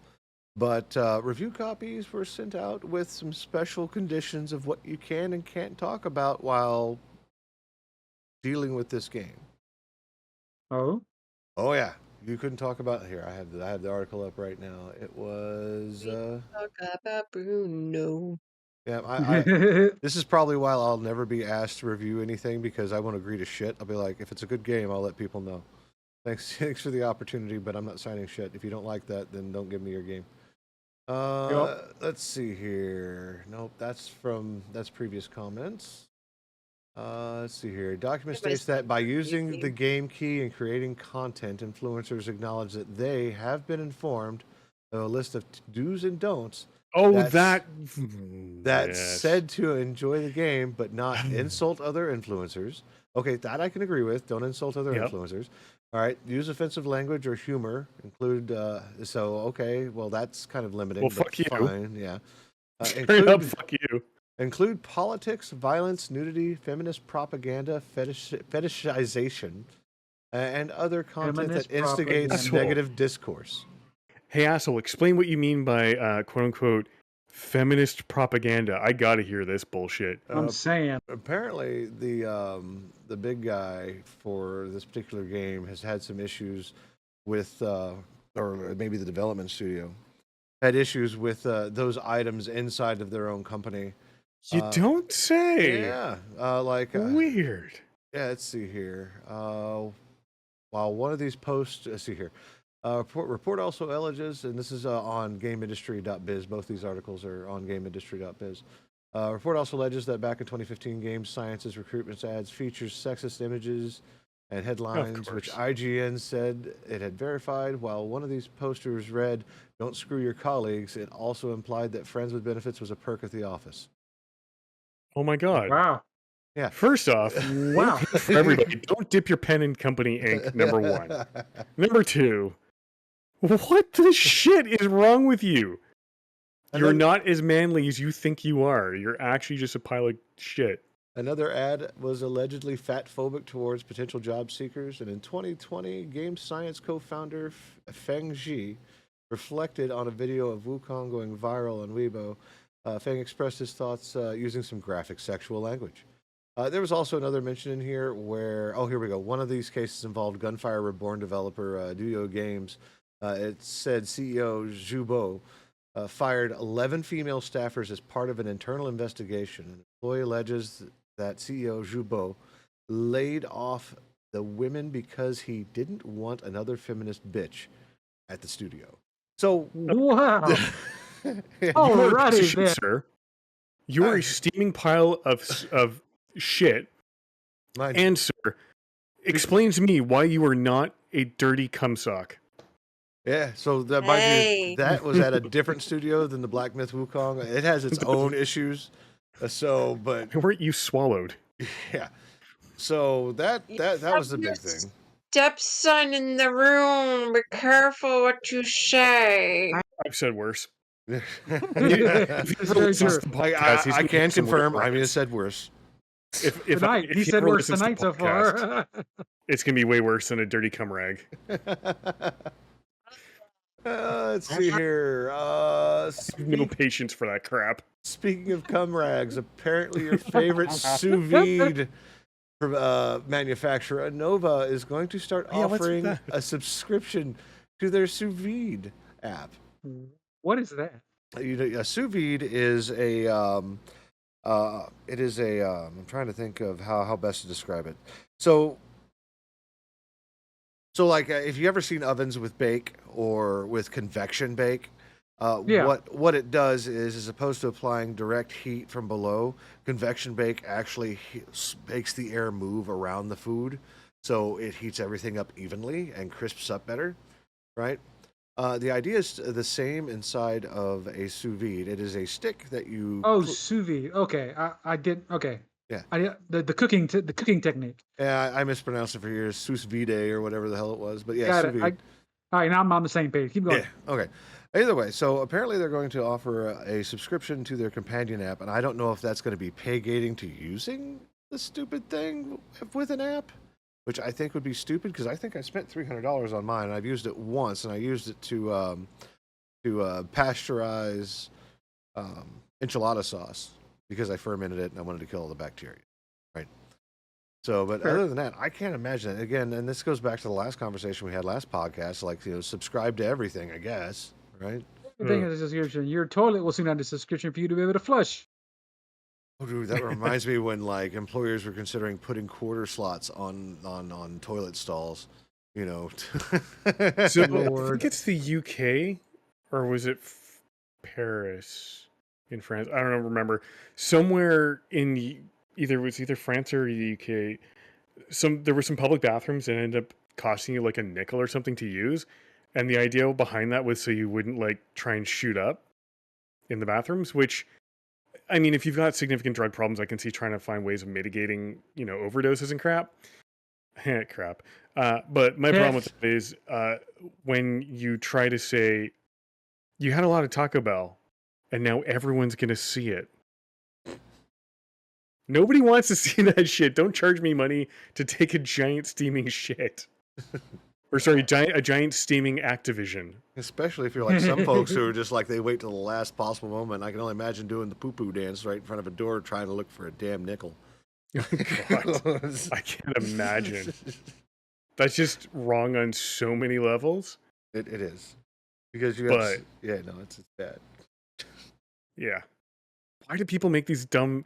But review copies were sent out with some special conditions of what you can and can't talk about while dealing with this game. Oh? Oh yeah, you couldn't talk about here. I have the article up right now. It was Talk about Bruno. yeah. This is probably why I'll never be asked to review anything because I won't agree to shit. I'll be like, if it's a good game, I'll let people know. Thanks for the opportunity, but I'm not signing shit. If you don't like that, then don't give me your game. Let's see here. Nope, that's previous comments. Let's see here. Document states that by using the game key and creating content, influencers acknowledge that they have been informed of a list of do's and don'ts. That's yes. said to enjoy the game, but not insult other influencers. Okay, that I can agree with. Don't insult other influencers. All right, use offensive language or humor. Include okay, well that's kind of limiting. Well, but fuck you. fine, yeah. Straight up, fuck you. Include politics, violence, nudity, feminist propaganda, fetishization, and other content Feminist that instigates propaganda. negative discourse. Hey asshole, explain what you mean by quote unquote Feminist propaganda. I gotta hear this bullshit. I'm saying. Apparently, the big guy for this particular game has had some issues with, or maybe the development studio had issues with those items inside of their own company. You don't say. Yeah, Weird. yeah. Let's see here. While one of these posts, let's see here. Report also alleges, and this is on GameIndustry.biz. Both these articles are on GameIndustry.biz. Report also alleges that back in 2015, Game Science's recruitment ads features sexist images and headlines, which IGN said it had verified. While one of these posters read, "Don't screw your colleagues," it also implied that Friends with Benefits was a perk at the office. Oh my god. Wow. Yeah. First off, Wow. for everybody, don't dip your pen in company ink, number one. Number two, what the shit is wrong with you? You're not as manly as you think you are. You're actually just a pile of shit. Another ad was allegedly fat-phobic towards potential job seekers, and in 2020, Game Science co-founder Feng Ji reflected on a video of Wukong going viral on Weibo. Feng expressed his thoughts using some graphic sexual language. There was also another mention in here where, here we go. One of these cases involved Gunfire Reborn developer Duo Games. It said CEO Zhu Bo fired 11 female staffers as part of an internal investigation. An employee alleges that CEO Zhu Bo laid off the women because he didn't want another feminist bitch at the studio. So, Wow. You're Alrighty then. sir. You're a steaming pile of shit. And sir, explain to me why you are not a dirty cumsock. Yeah, so that mind you, that was at a different studio than the Black Myth Wukong. It has its own issues. But weren't you swallowed? Yeah. So that was the big thing. Stepson in the room. Be careful what you say. I've said worse. I can confirm. I mean, it said worse. If he said worse tonight so far. It's gonna be way worse than a dirty cum rag. Let's see here. No patience for that crap. Speaking of cum rags, apparently your favorite sous vide manufacturer, Anova, is going to start offering a subscription to their sous vide app. What is that? A sous vide is I'm trying to think of how best to describe it. So like if you ever seen ovens with bake or with convection bake, what it does is, as opposed to applying direct heat from below, convection bake actually makes the air move around the food, so it heats everything up evenly and crisps up better, right? The idea is the same inside of a sous vide. It is a stick that you... sous vide. Okay, I did. Okay. Yeah. The cooking technique. Yeah, I mispronounced it for years. Sous vide or whatever the hell it was. But yeah, Got sous vide. All right, now I'm on the same page. Keep going. Yeah, okay. Either way, so apparently they're going to offer a subscription to their companion app, and I don't know if that's going to be pay-gating to using the stupid thing with an app, which I think would be stupid, because I think I spent $300 on mine, and I've used it once, and I used it to pasteurize enchilada sauce, because I fermented it, and I wanted to kill all the bacteria, right? So, but other than that, I can't imagine it. Again, and this goes back to the last conversation we had last podcast, like, subscribe to everything, I guess, right? Everything is a subscription. Your toilet will soon have a subscription for you to be able to flush. Oh, dude, that reminds me when like employers were considering putting quarter slots on toilet stalls, So I think it's the UK, or was it Paris in France? I don't remember. Somewhere in either France or the UK, there were some public bathrooms that ended up costing you like a nickel or something to use, and the idea behind that was so you wouldn't like try and shoot up in the bathrooms, which, I mean, if you've got significant drug problems, I can see trying to find ways of mitigating, overdoses and crap. But my problem with it is when you try to say you had a lot of Taco Bell and now everyone's going to see it. Nobody wants to see that shit. Don't charge me money to take a giant steaming shit. Or sorry, a giant steaming Activision. Especially if you're like some folks who are just like they wait till the last possible moment. I can only imagine doing the poo-poo dance right in front of a door trying to look for a damn nickel. Oh, God. I can't imagine. That's just wrong on so many levels. It is. Because you have... it's bad. Yeah. Why do people make these dumb...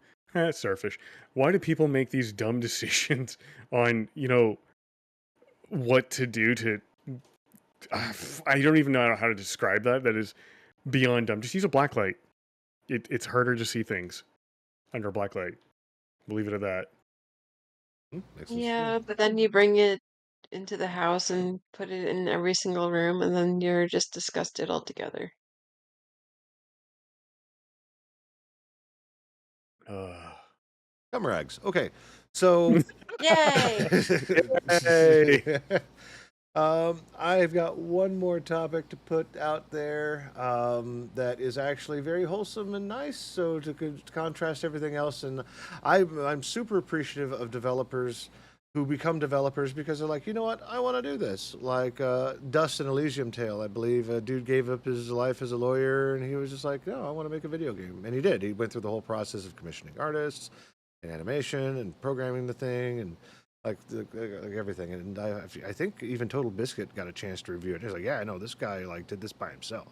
Starfish. Why do people make these dumb decisions on, what to do to... I don't even know how to describe that. That is beyond dumb. Just use a black light. It's harder to see things under a black light. Leave it at that. Yeah, but then you bring it into the house and put it in every single room, and then you're just disgusted altogether. Rags. Okay, so... Yay! Hey! I've got one more topic to put out there that is actually very wholesome and nice. So to contrast everything else, and I'm super appreciative of developers who become developers because they're like, you know what, I want to do this. Like Dust and Elysium Tale, I believe a dude gave up his life as a lawyer, and he was just like, no, I want to make a video game, and he did. He went through the whole process of commissioning artists, and animation, and programming the thing, and like everything. And I think even Total Biscuit got a chance to review it. He's like, yeah, I know this guy like did this by himself,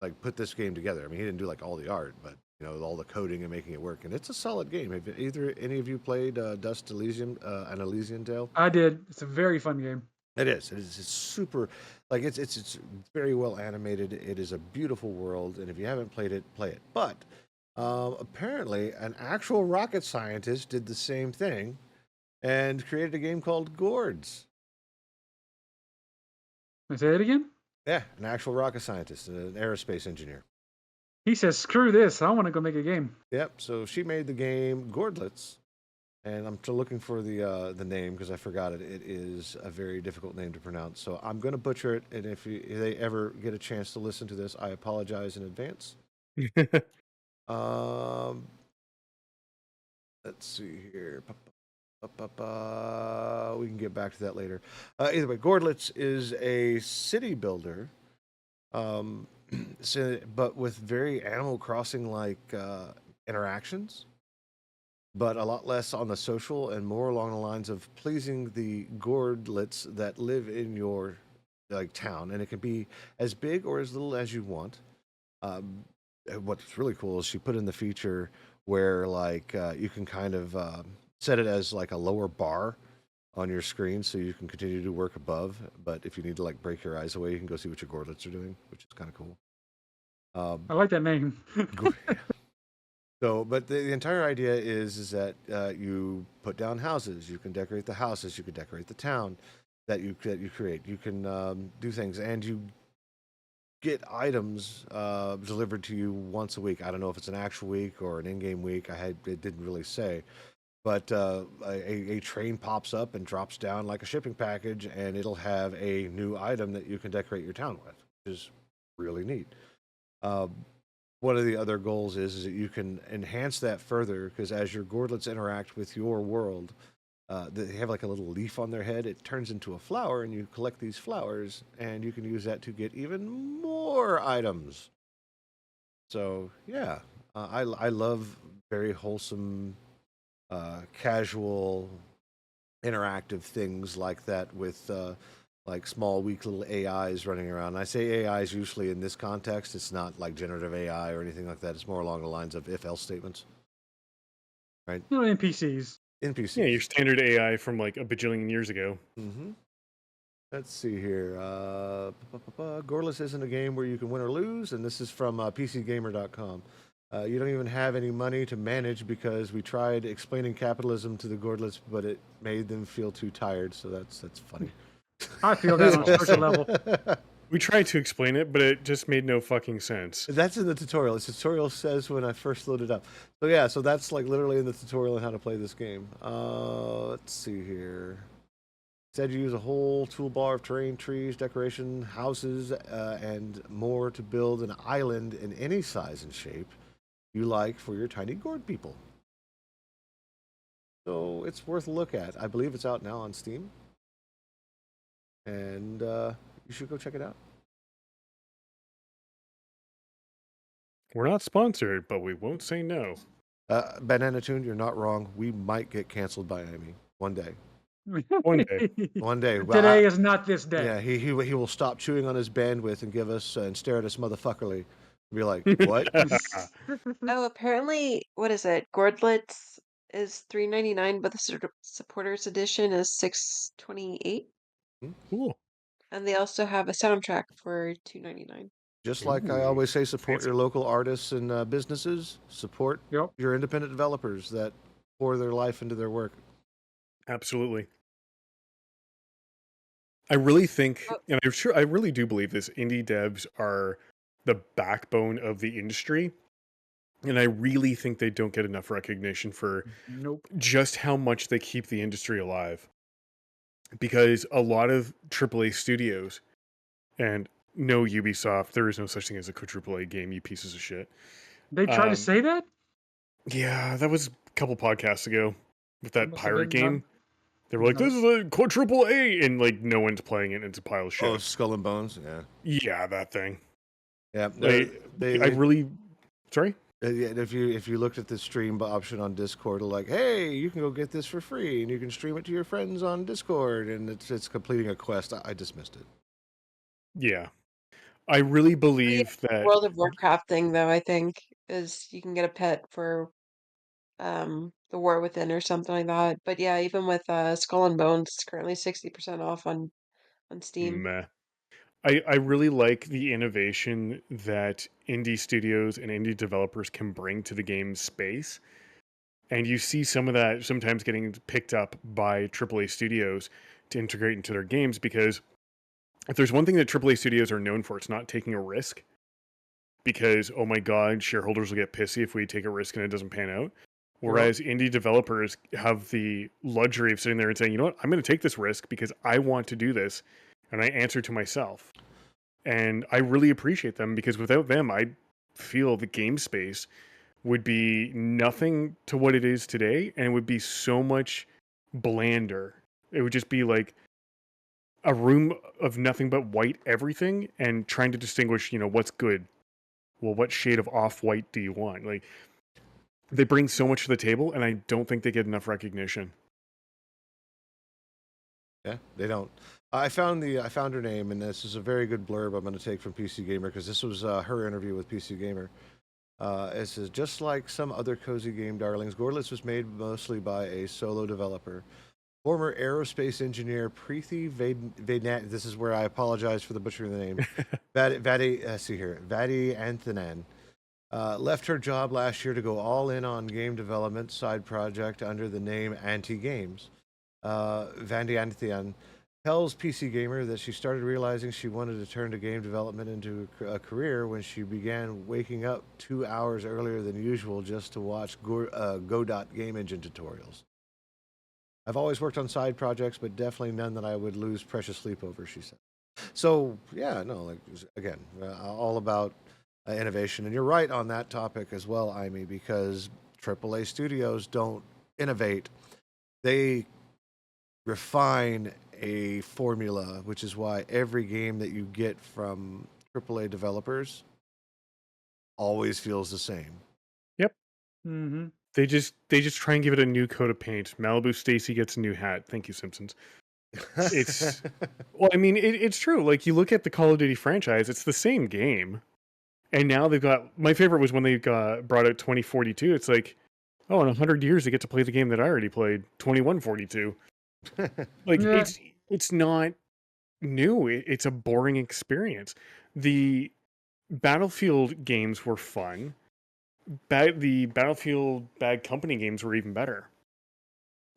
like put this game together. I mean, he didn't do like all the art, but all the coding and making it work. And it's a solid game. Have any of you played Dust Elysium, an Elysian Tale? I did. It's a very fun game. It is. It's super, like it's very well animated. It is a beautiful world, and if you haven't played it, play it. But apparently, an actual rocket scientist did the same thing and created a game called Gourdlets. Can I say it again? Yeah, an actual rocket scientist, an aerospace engineer. He says, screw this, I want to go make a game. Yep, so she made the game Gourdlets, and I'm still looking for the name because I forgot it. It is a very difficult name to pronounce, so I'm going to butcher it, and if they ever get a chance to listen to this, I apologize in advance. Let's see here. We can get back to that later. Either way, Gourdlets is a city builder, but with very Animal Crossing-like interactions, but a lot less on the social and more along the lines of pleasing the Gourdlets that live in your town, and it can be as big or as little as you want. What's really cool is she put in the feature where you can kind of set it as like a lower bar on your screen so you can continue to do work above, but if you need to break your eyes away, you can go see what your Gourdlets are doing, which is kind of cool. I like that name. So, but the entire idea is that you put down houses, you can decorate the houses, you can decorate the town that you create, you can do things, and you get items delivered to you once a week. I don't know if it's an actual week or an in-game week. It didn't really say. But a train pops up and drops down like a shipping package, and it'll have a new item that you can decorate your town with, which is really neat. One of the other goals is that you can enhance that further, because as your Gourdlets interact with your world, they have like a little leaf on their head. It turns into a flower, and you collect these flowers, and you can use that to get even more items. So, yeah, I love very wholesome, casual, interactive things like that with small, weak little AIs running around. And I say AIs usually in this context. It's not like generative AI or anything like that. It's more along the lines of if-else statements. Right? NPCs. NPCs. Yeah, your standard AI from like a bajillion years ago. Mm-hmm. Let's see here. Gourdlets isn't a game where you can win or lose, and this is from PCGamer.com. You don't even have any money to manage because we tried explaining capitalism to the Gourdlets, but it made them feel too tired, so that's funny. I feel that on a social level. We tried to explain it, but it just made no fucking sense. That's in the tutorial. The tutorial says when I first loaded up. So yeah, so that's literally in the tutorial on how to play this game. Let's see here. It said you use a whole toolbar of terrain, trees, decoration, houses, and more to build an island in any size and shape you like for your tiny gourd people. So it's worth a look at. I believe it's out now on Steam. and you should go check it out. We're not sponsored, but we won't say no. Banana Tune, you're not wrong. We might get canceled by Amy one day. One day. One day. Well, Today is not this day. yeah, he will stop chewing on his bandwidth and give us and stare at us motherfuckerly. Be like, what? Oh, apparently, what is it? Gourdlets is $3.99, but the supporters edition is $6.28, Cool. and they also have a soundtrack for $2.99. Just like I Ooh, always say, support fancy. your local artists and businesses. Support Yep. your independent developers that pour their life into their work. Absolutely. I really think, Oh. and I'm sure, I really do believe this, indie devs are the backbone of the industry. And I really think they don't get enough recognition for Nope. just how much they keep the industry alive. Because a lot of AAA studios, and no Ubisoft, there is no such thing as a quadruple A game, you pieces of shit. They tried to Um, say that? Yeah, that was a couple podcasts ago with that Must have pirate been not- game. They were like, "This is a quadruple A," and like no one's playing it. And it's a pile of shit. Oh, Skull and Bones. Yeah. Yeah, that thing. Yeah. I really. Sorry. Yeah, if you looked at the stream option on Discord, like, hey, you can go get this for free, and you can stream it to your friends on Discord, and it's completing a quest. I dismissed it. Yeah, I really believe that. World of Warcraft thing, though, I think, is you can get a pet for the War Within or something like that. But yeah, even with Skull and Bones, it's currently 60% off on Steam. Meh. I really like the innovation that indie studios and indie developers can bring to the game space. And you see some of that sometimes getting picked up by AAA studios to integrate into their games, because if there's one thing that AAA studios are known for, it's not taking a risk. Because, oh my God, shareholders will get pissy if we take a risk and it doesn't pan out. Whereas indie developers have the luxury of sitting there and saying, you know what, I'm going to take this risk because I want to do this. And I answer to myself. And I really appreciate them, because without them, I feel the game space would be nothing to what it is today, and it would be so much blander. It would just be like a room of nothing but white everything, and trying to distinguish, what's good. Well, what shade of off-white do you want? Like, they bring so much to the table, and I don't think they get enough recognition. Yeah, they don't. I found her name, and this is a very good blurb I'm going to take from PC Gamer, because this was her interview with PC Gamer. It says, just like some other cozy game darlings, Gourdlets was made mostly by a solo developer. Former aerospace engineer Preethi Vednat, this is where I apologize for the butchering of the name, Vadi Anthanan, left her job last year to go all in on game development side project under the name Anti Games. Vandi Anthian tells PC Gamer that she started realizing she wanted to turn to game development into a career when she began waking up 2 hours earlier than usual just to watch Godot game engine tutorials. I've always worked on side projects, but definitely none that I would lose precious sleep over, she said. So, yeah, no, like, again, all about innovation. And you're right on that topic as well, Amy, because AAA studios don't innovate. They refine a formula, which is why every game that you get from AAA developers always feels the same. Yep. Mm-hmm. They just try and give it a new coat of paint. Malibu Stacy gets a new hat. Thank you, Simpsons. It's well, I mean, it's true. Like, you look at the Call of Duty franchise, it's the same game, and now they've got. My favorite was when they brought out 2042. It's like, oh, in 100 years they get to play the game that I already played, 2142. Like, Yeah. it's not new. It's a boring experience. The Battlefield games were fun. The Battlefield Bad Company games were even better.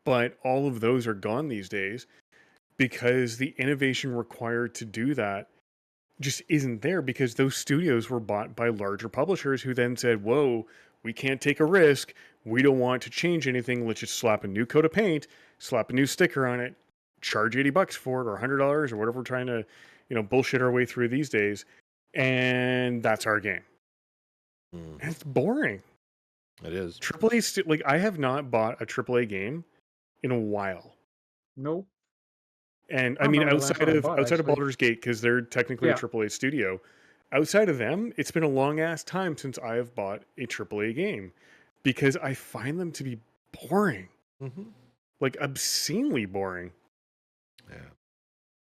But all of those are gone these days because the innovation required to do that just isn't there, because those studios were bought by larger publishers who then said, whoa, we can't take a risk. We don't want to change anything. Let's just slap a new coat of paint, slap a new sticker on it, charge $80 for it, or $100, or whatever we're trying to, bullshit our way through these days. And that's our game. And it's boring. It is. AAA, like, I have not bought a AAA game in a while. Nope. And I I mean, remember the last one I bought, outside of actually. Baldur's Gate, because they're technically a Yeah. AAA studio, outside of them, it's been a long ass time since I have bought a AAA game because I find them to be boring, Mm-hmm. like obscenely boring. Yeah.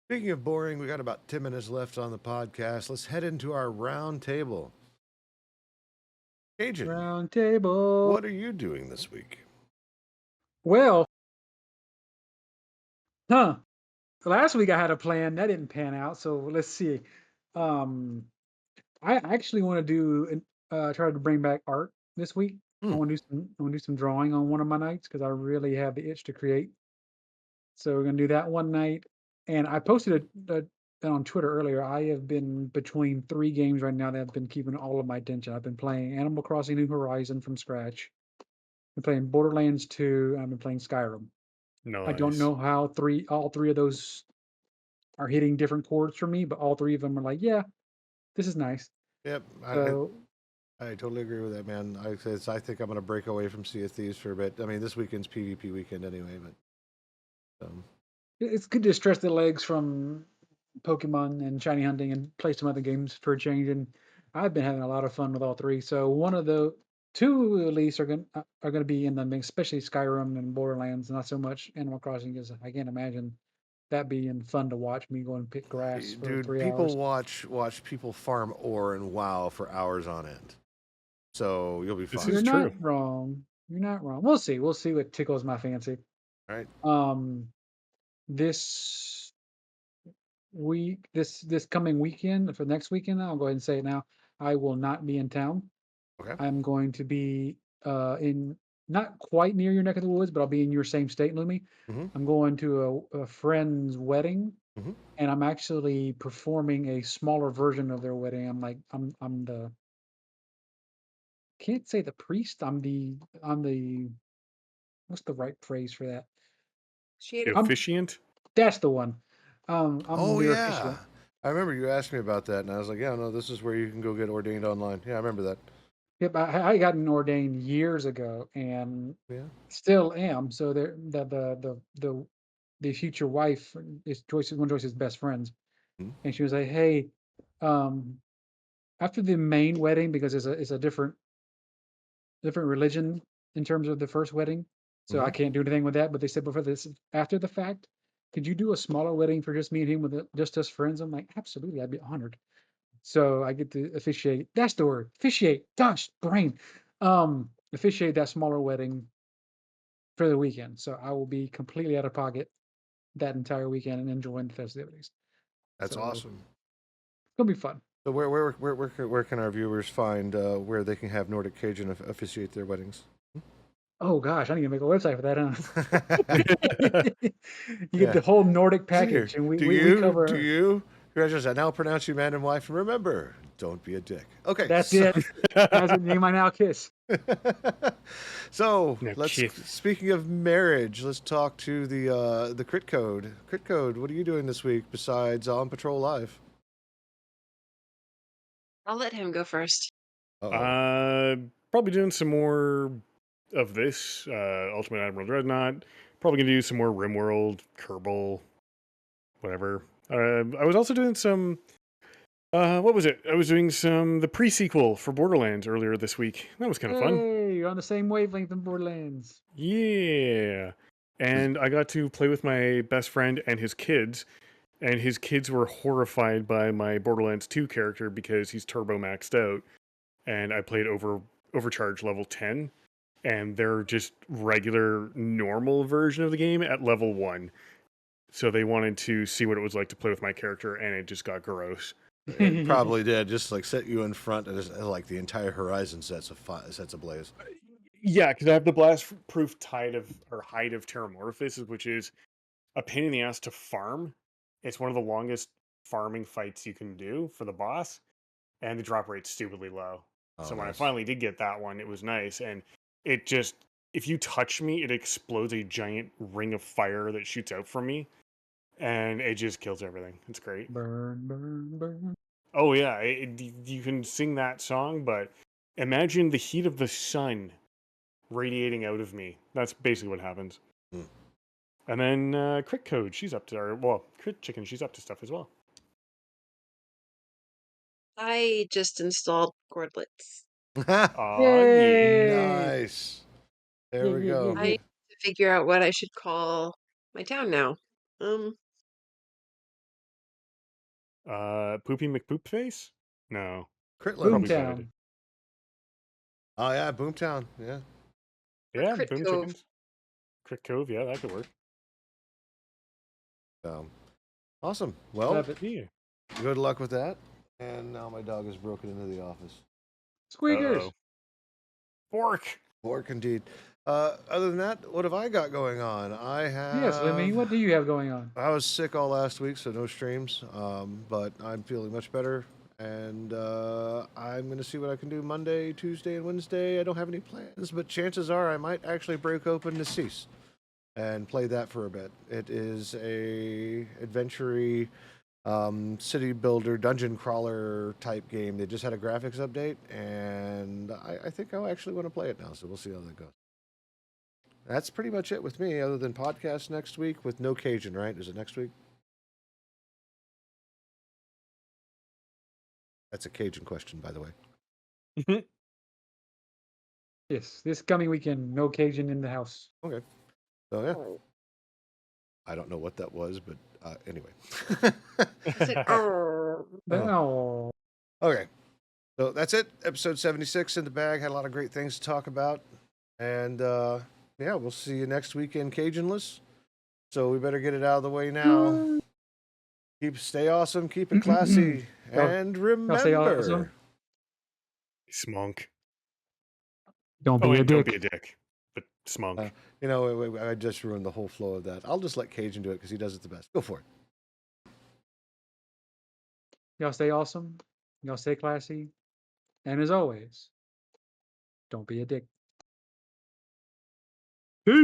Speaking of boring, we got about 10 minutes left on the podcast. Let's head into our round table. Cajun, Round table. what are you doing this week? Well, last week I had a plan that didn't pan out, so let's see. Um, I actually want to try to bring back art this week. I Hmm. want to do some drawing on one of my nights because I really have the itch to create. So we're gonna do that one night. And I posted it on Twitter earlier. I have been between 3 games right now that have been keeping all of my attention. I've been playing Animal Crossing New Horizon from scratch. I've been playing Borderlands 2. And I've been playing Skyrim. I don't Nice. know how all three of those are hitting different chords for me, but all 3 of them are like, yeah, this is nice. Yep, So I totally agree with that, man. I think I'm going to break away from Sea of Thieves for a bit. I mean, this weekend's PvP weekend anyway, but it's good to stretch the legs from Pokemon and shiny hunting and play some other games for a change. And I've been having a lot of fun with all 3. So one of the 2 at least are gonna be in the mix, especially Skyrim and Borderlands. Not so much Animal Crossing, because I can't imagine that being fun to watch me go and pick grass for dude, 3 people hours. watch people farm ore and WoW for hours on end. So you'll be This fine. is You're true. not wrong. You're not wrong. We'll see. We'll see what tickles my fancy. Right? This week, this coming weekend, for next weekend, I'll go ahead and say it now. I will not be in town. Okay. I'm going to be in not quite near your neck of the woods, but I'll be in your same state, Lumi. Mm-hmm. I'm going to a friend's wedding, Mm-hmm. and I'm actually performing a smaller version of their wedding. I'm the can't say the priest. I'm the what's the right phrase for that? The I'm officiant? That's the one. I'm Oh their yeah, officiant. I remember you asked me about that, and I was like, yeah, no, this is where you can go get ordained online. Yeah, I remember that. Yep, I gotten ordained years ago and Yeah. still am. So the future wife is one of Joyce's best friends, Mhm. and she was like, "Hey, um, after the main wedding, because it's a different religion in terms of the first wedding, so I Mhm. can't do anything with that. But they said before this, after the fact, could you do a smaller wedding for just me and him with just us friends?" I'm like, "Absolutely, I'd be honored." So I get to officiate. That's the word. Officiate. Gosh, brain. Officiate that smaller wedding for the weekend. So I will be completely out of pocket that entire weekend and enjoying the festivities. That's So awesome. it's gonna be fun. So where can our viewers find where they can have Nordic Cajun officiate their weddings? Oh gosh, I need to make a website for that, huh? You get Yeah. the whole Nordic Listen here. package, and we Do we, we you do cover. you? Congratulations! I now pronounce you man and wife. And remember, don't be a dick. Okay. That's So. it. As it name I now kiss. So No, let's. kid. Speaking of marriage, let's talk to the Crit Code. Crit Code, what are you doing this week besides On Patrol Live? I'll let him go first. Oh. Probably doing some more of this, Ultimate Admiral Dreadnought. Probably gonna do some more RimWorld, Kerbal, whatever. I was also doing some. What was it? I was doing the pre-sequel for Borderlands earlier this week. That was kind of fun. Hey, you're on the same wavelength in Borderlands. Yeah. And I got to play with my best friend and his kids. And his kids were horrified by my Borderlands 2 character because he's turbo maxed out. And I played overcharge level 10. And they're just regular normal version of the game at level 1. So they wanted to see what it was like to play with my character, and it just got gross. It probably did. Just like set you in front, and just, like the entire horizon sets ablaze. Yeah, because I have the blast-proof height of Terramorphous, which is a pain in the ass to farm. It's one of the longest farming fights you can do for the boss, and the drop rate's stupidly low. Oh, So when I nice. finally did get that one, it was nice, and it just, if you touch me, it explodes a giant ring of fire that shoots out from me, and it just kills everything. It's great. Burn, burn, burn. Oh yeah, you can sing that song, but imagine the heat of the sun radiating out of me. That's basically what happens. Hmm. And then Crit Code, she's up to, Crit Chicken, she's up to stuff as well. I just installed Gourdlets. Aw, yeah. Nice. There Yeah, we yeah, go. yeah, I yeah. need to figure out what I should call my town now. Poopy McPoopface? No, Critland. probably bad. Boomtown. Oh yeah, Boomtown. Yeah. Or Yeah, Crit Boom Cove. Chickens. Crit Cove, yeah, that could work. Awesome. Well, Love it. Yeah. good luck with that. And now my dog has broken into the office. Squeakers. Uh-oh. Fork! Work indeed. Other than that, what have I got going on? I have. Yes, Lemmy. What do you have going on? I was sick all last week, so no streams. But I'm feeling much better, and I'm going to see what I can do Monday, Tuesday, and Wednesday. I don't have any plans, but chances are I might actually break open the Sous and play that for a bit. It is a adventure-y city builder, dungeon crawler type game. They just had a graphics update, and I think I'll actually want to play it now. So we'll see how that goes. That's pretty much it with me, other than podcast next week with no Cajun, right? Is it next week? That's a Cajun question, by the way. Yes, this coming weekend, no Cajun in the house. Okay. So, yeah. I don't know what that was, but anyway. I said, "Arr." Oh. Okay. So that's it. Episode 76 in the bag. Had a lot of great things to talk about. And yeah, we'll see you next weekend, Cajunless. So we better get it out of the way now. Stay awesome, keep it classy, and Y'all stay remember. awesome. Smunk. Don't be Oh, a and don't dick. be a dick, but smunk. You know, I just ruined the whole flow of that. I'll just let Cajun do it because he does it the best. Go for it. Y'all stay awesome. Y'all stay classy. And as always, don't be a dick.